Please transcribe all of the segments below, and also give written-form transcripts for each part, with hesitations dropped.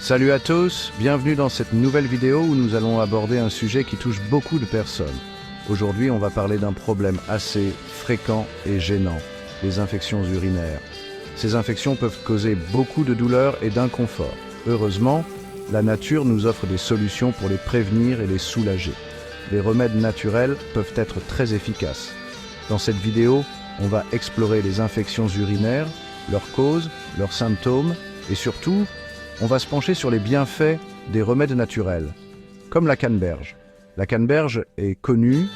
Salut à tous, bienvenue dans cette nouvelle vidéo où nous allons aborder un sujet qui touche beaucoup de personnes. Aujourd'hui, on va parler d'un problème assez fréquent et gênant, les infections urinaires. Ces infections peuvent causer beaucoup de douleurs et d'inconfort. Heureusement, la nature nous offre des solutions pour les prévenir et les soulager. Les remèdes naturels peuvent être très efficaces. Dans cette vidéo, on va explorer les infections urinaires, leurs causes, leurs symptômes et surtout, on va se pencher sur les bienfaits des remèdes naturels, comme la canneberge. La canneberge est connue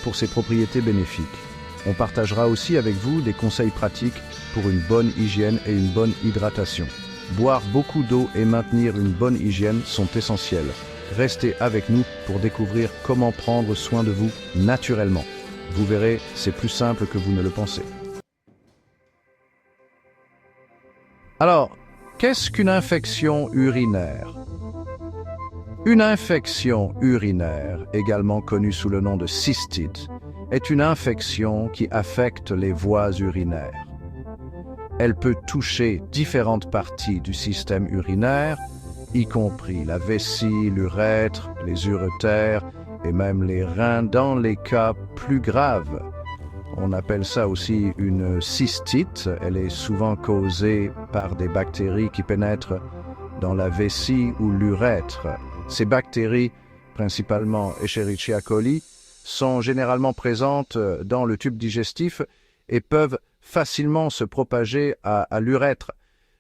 pour ses propriétés bénéfiques. On partagera aussi avec vous des conseils pratiques pour une bonne hygiène et une bonne hydratation. Boire beaucoup d'eau et maintenir une bonne hygiène sont essentiels. Restez avec nous pour découvrir comment prendre soin de vous naturellement. Vous verrez, c'est plus simple que vous ne le pensez. Alors, qu'est-ce qu'une infection urinaire? Une infection urinaire, également connue sous le nom de cystite, est une infection qui affecte les voies urinaires. Elle peut toucher différentes parties du système urinaire, y compris la vessie, l'urètre, les uretères et même les reins dans les cas plus graves. On appelle ça aussi une cystite. Elle est souvent causée par des bactéries qui pénètrent dans la vessie ou l'urètre. Ces bactéries, principalement Escherichia coli, sont généralement présentes dans le tube digestif et peuvent facilement se propager à l'urètre.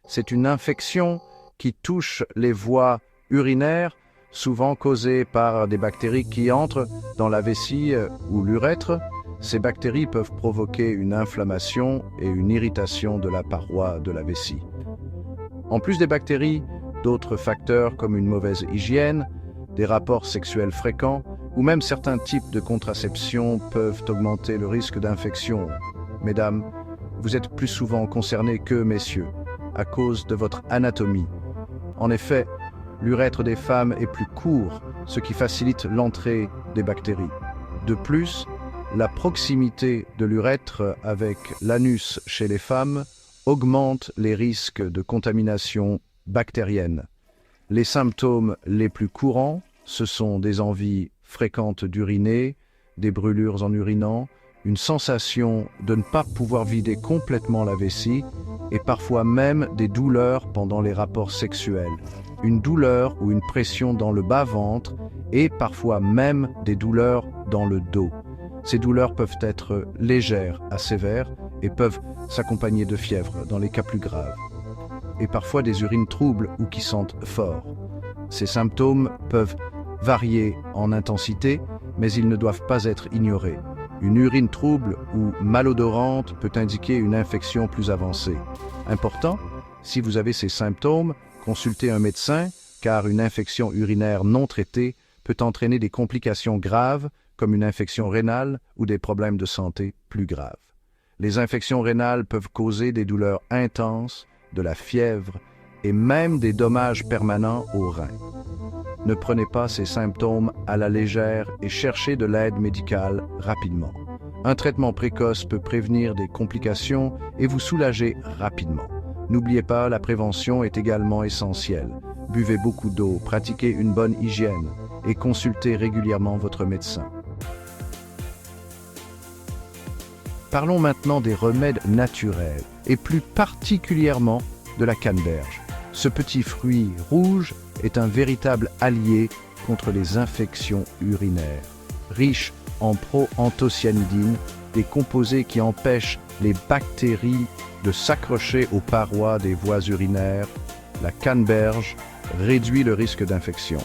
C'est une infection qui touche les voies urinaires, souvent causée par des bactéries qui entrent dans la vessie ou l'urètre. Ces bactéries peuvent provoquer une inflammation et une irritation de la paroi de la vessie. En plus des bactéries, d'autres facteurs comme une mauvaise hygiène, des rapports sexuels fréquents ou même certains types de contraception peuvent augmenter le risque d'infection. Mesdames, vous êtes plus souvent concernés que messieurs, à cause de votre anatomie. En effet, l'urètre des femmes est plus court, ce qui facilite l'entrée des bactéries. De plus, la proximité de l'urètre avec l'anus chez les femmes augmente les risques de contamination bactérienne. Les symptômes les plus courants, ce sont des envies fréquentes d'uriner, des brûlures en urinant, une sensation de ne pas pouvoir vider complètement la vessie et parfois même des douleurs pendant les rapports sexuels, une douleur ou une pression dans le bas-ventre et parfois même des douleurs dans le dos. Ces douleurs peuvent être légères à sévères et peuvent s'accompagner de fièvre dans les cas plus graves. Et parfois des urines troubles ou qui sentent fort. Ces symptômes peuvent varier en intensité, mais ils ne doivent pas être ignorés. Une urine trouble ou malodorante peut indiquer une infection plus avancée. Important, si vous avez ces symptômes, consultez un médecin, car une infection urinaire non traitée peut entraîner des complications graves comme une infection rénale ou des problèmes de santé plus graves. Les infections rénales peuvent causer des douleurs intenses, de la fièvre et même des dommages permanents aux reins. Ne prenez pas ces symptômes à la légère et cherchez de l'aide médicale rapidement. Un traitement précoce peut prévenir des complications et vous soulager rapidement. N'oubliez pas, la prévention est également essentielle. Buvez beaucoup d'eau, pratiquez une bonne hygiène et consultez régulièrement votre médecin. Parlons maintenant des remèdes naturels, et plus particulièrement de la canneberge. Ce petit fruit rouge est un véritable allié contre les infections urinaires. Riche en proanthocyanidine, des composés qui empêchent les bactéries de s'accrocher aux parois des voies urinaires, la canneberge réduit le risque d'infection.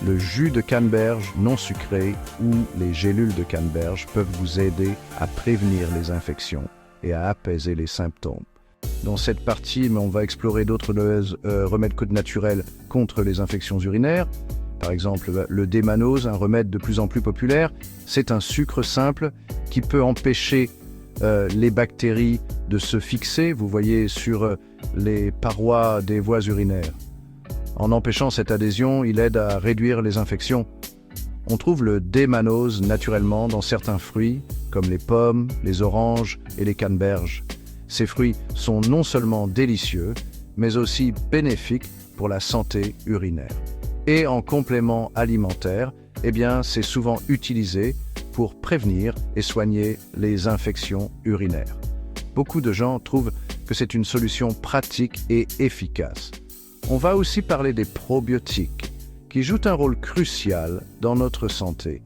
Le jus de canneberge non sucré ou les gélules de canneberge peuvent vous aider à prévenir les infections et à apaiser les symptômes. Dans cette partie, on va explorer d'autres remèdes naturels contre les infections urinaires. Par exemple, le démanose, un remède de plus en plus populaire. C'est un sucre simple qui peut empêcher les bactéries de se fixer, vous voyez, sur les parois des voies urinaires. En empêchant cette adhésion, il aide à réduire les infections. On trouve le démanose naturellement dans certains fruits, comme les pommes, les oranges et les canneberges. Ces fruits sont non seulement délicieux, mais aussi bénéfique pour la santé urinaire. Et en complément alimentaire, c'est souvent utilisé pour prévenir et soigner les infections urinaires. Beaucoup de gens trouvent que c'est une solution pratique et efficace. On va aussi parler des probiotiques, qui jouent un rôle crucial dans notre santé.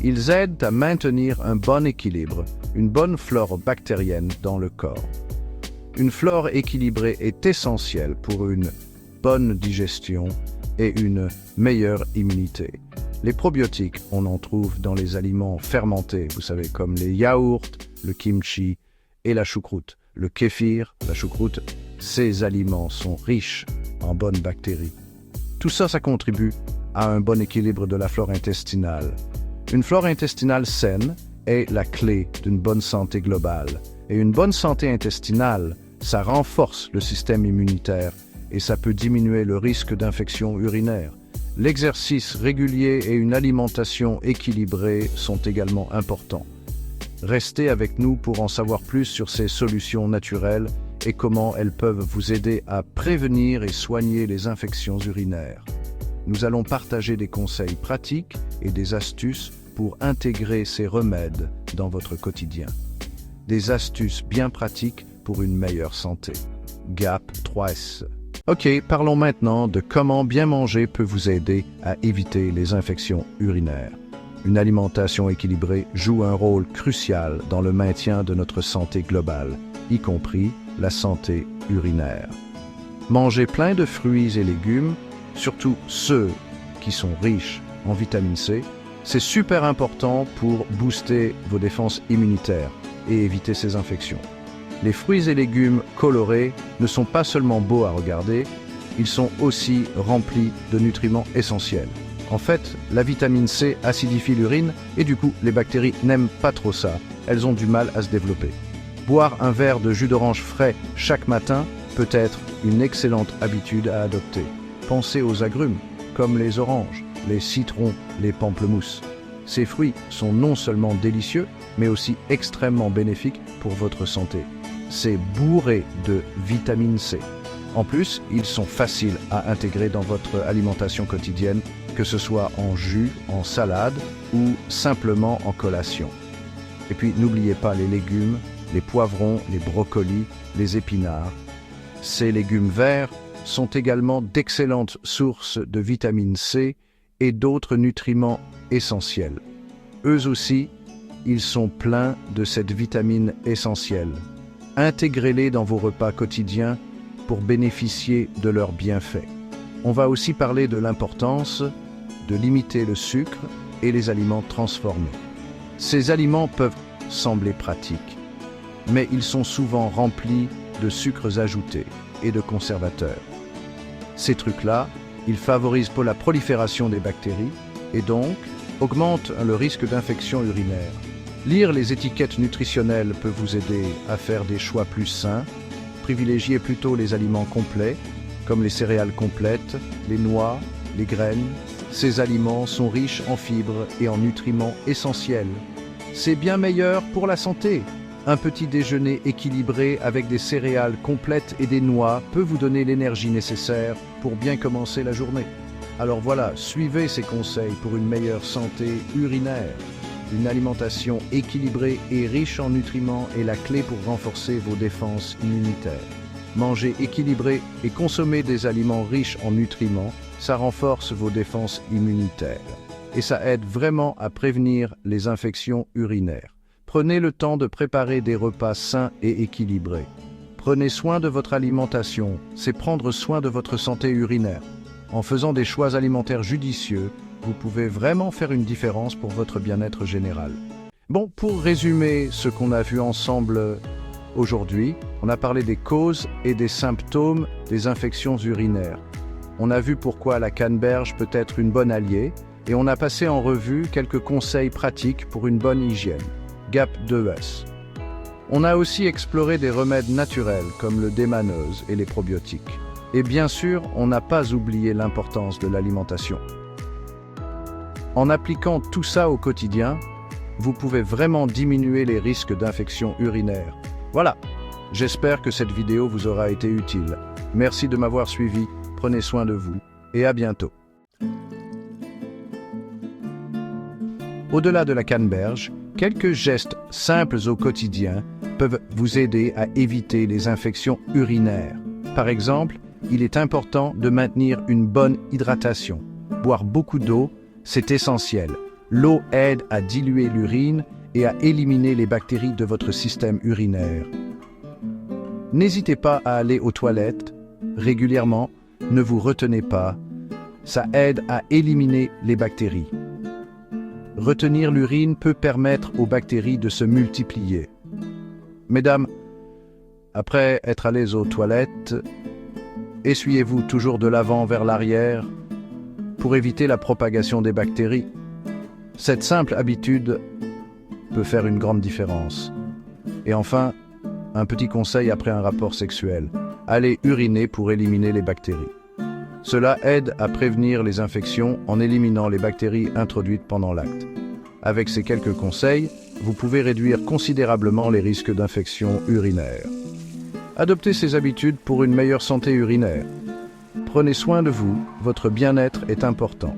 Ils aident à maintenir un bon équilibre, une bonne flore bactérienne dans le corps. Une flore équilibrée est essentielle pour une bonne digestion et une meilleure immunité. Les probiotiques, on en trouve dans les aliments fermentés, vous savez, comme les yaourts, le kimchi et la choucroute. Le kéfir, la choucroute, ces aliments sont riches en bonnes bactéries. Tout ça, ça contribue à un bon équilibre de la flore intestinale. Une flore intestinale saine est la clé d'une bonne santé globale. Et une bonne santé intestinale, ça renforce le système immunitaire et ça peut diminuer le risque d'infection urinaire. L'exercice régulier et une alimentation équilibrée sont également importants. Restez avec nous pour en savoir plus sur ces solutions naturelles et comment elles peuvent vous aider à prévenir et soigner les infections urinaires. Nous allons partager des conseils pratiques et des astuces pour intégrer ces remèdes dans votre quotidien. Des astuces bien pratiques pour une meilleure santé. GAP 3S. Ok, parlons maintenant de comment bien manger peut vous aider à éviter les infections urinaires. Une alimentation équilibrée joue un rôle crucial dans le maintien de notre santé globale, y compris la santé urinaire. Mangez plein de fruits et légumes, surtout ceux qui sont riches en vitamine C, c'est super important pour booster vos défenses immunitaires et éviter ces infections. Les fruits et légumes colorés ne sont pas seulement beaux à regarder, ils sont aussi remplis de nutriments essentiels. En fait, la vitamine C acidifie l'urine et du coup, les bactéries n'aiment pas trop ça. Elles ont du mal à se développer. Boire un verre de jus d'orange frais chaque matin peut être une excellente habitude à adopter. Pensez aux agrumes, comme les oranges, les citrons, les pamplemousses. Ces fruits sont non seulement délicieux, mais aussi extrêmement bénéfiques pour votre santé. C'est bourré de vitamine C. En plus, ils sont faciles à intégrer dans votre alimentation quotidienne, que ce soit en jus, en salade ou simplement en collation. Et puis, n'oubliez pas les légumes, les poivrons, les brocolis, les épinards. Ces légumes verts sont également d'excellentes sources de vitamine C et d'autres nutriments essentiels. Eux aussi, ils sont pleins de cette vitamine essentielle. Intégrez-les dans vos repas quotidiens pour bénéficier de leurs bienfaits. On va aussi parler de l'importance de limiter le sucre et les aliments transformés. Ces aliments peuvent sembler pratiques, mais ils sont souvent remplis de sucres ajoutés et de conservateurs. Ces trucs-là, ils favorisent pour la prolifération des bactéries et donc augmentent le risque d'infection urinaire. Lire les étiquettes nutritionnelles peut vous aider à faire des choix plus sains. Privilégiez plutôt les aliments complets, comme les céréales complètes, les noix, les graines. Ces aliments sont riches en fibres et en nutriments essentiels. C'est bien meilleur pour la santé. Un petit déjeuner équilibré avec des céréales complètes et des noix peut vous donner l'énergie nécessaire pour bien commencer la journée. Alors voilà, suivez ces conseils pour une meilleure santé urinaire. Une alimentation équilibrée et riche en nutriments est la clé pour renforcer vos défenses immunitaires. Manger équilibré et consommer des aliments riches en nutriments, ça renforce vos défenses immunitaires. Et ça aide vraiment à prévenir les infections urinaires. Prenez le temps de préparer des repas sains et équilibrés. Prenez soin de votre alimentation, c'est prendre soin de votre santé urinaire. En faisant des choix alimentaires judicieux, vous pouvez vraiment faire une différence pour votre bien-être général. Bon, pour résumer ce qu'on a vu ensemble aujourd'hui, on a parlé des causes et des symptômes des infections urinaires. On a vu pourquoi la canneberge peut être une bonne alliée et on a passé en revue quelques conseils pratiques pour une bonne hygiène. GAP 2S. On a aussi exploré des remèdes naturels comme le démanose et les probiotiques. Et bien sûr, on n'a pas oublié l'importance de l'alimentation. En appliquant tout ça au quotidien, vous pouvez vraiment diminuer les risques d'infection urinaire. Voilà, j'espère que cette vidéo vous aura été utile. Merci de m'avoir suivi, prenez soin de vous et à bientôt. Au-delà de la canneberge, quelques gestes simples au quotidien peuvent vous aider à éviter les infections urinaires. Par exemple, il est important de maintenir une bonne hydratation. Boire beaucoup d'eau, c'est essentiel. L'eau aide à diluer l'urine et à éliminer les bactéries de votre système urinaire. N'hésitez pas à aller aux toilettes régulièrement, ne vous retenez pas. Ça aide à éliminer les bactéries. Retenir l'urine peut permettre aux bactéries de se multiplier. Mesdames, après être allées aux toilettes, essuyez-vous toujours de l'avant vers l'arrière pour éviter la propagation des bactéries. Cette simple habitude peut faire une grande différence. Et enfin, un petit conseil après un rapport sexuel. Allez uriner pour éliminer les bactéries. Cela aide à prévenir les infections en éliminant les bactéries introduites pendant l'acte. Avec ces quelques conseils, vous pouvez réduire considérablement les risques d'infection urinaire. Adoptez ces habitudes pour une meilleure santé urinaire. Prenez soin de vous, votre bien-être est important.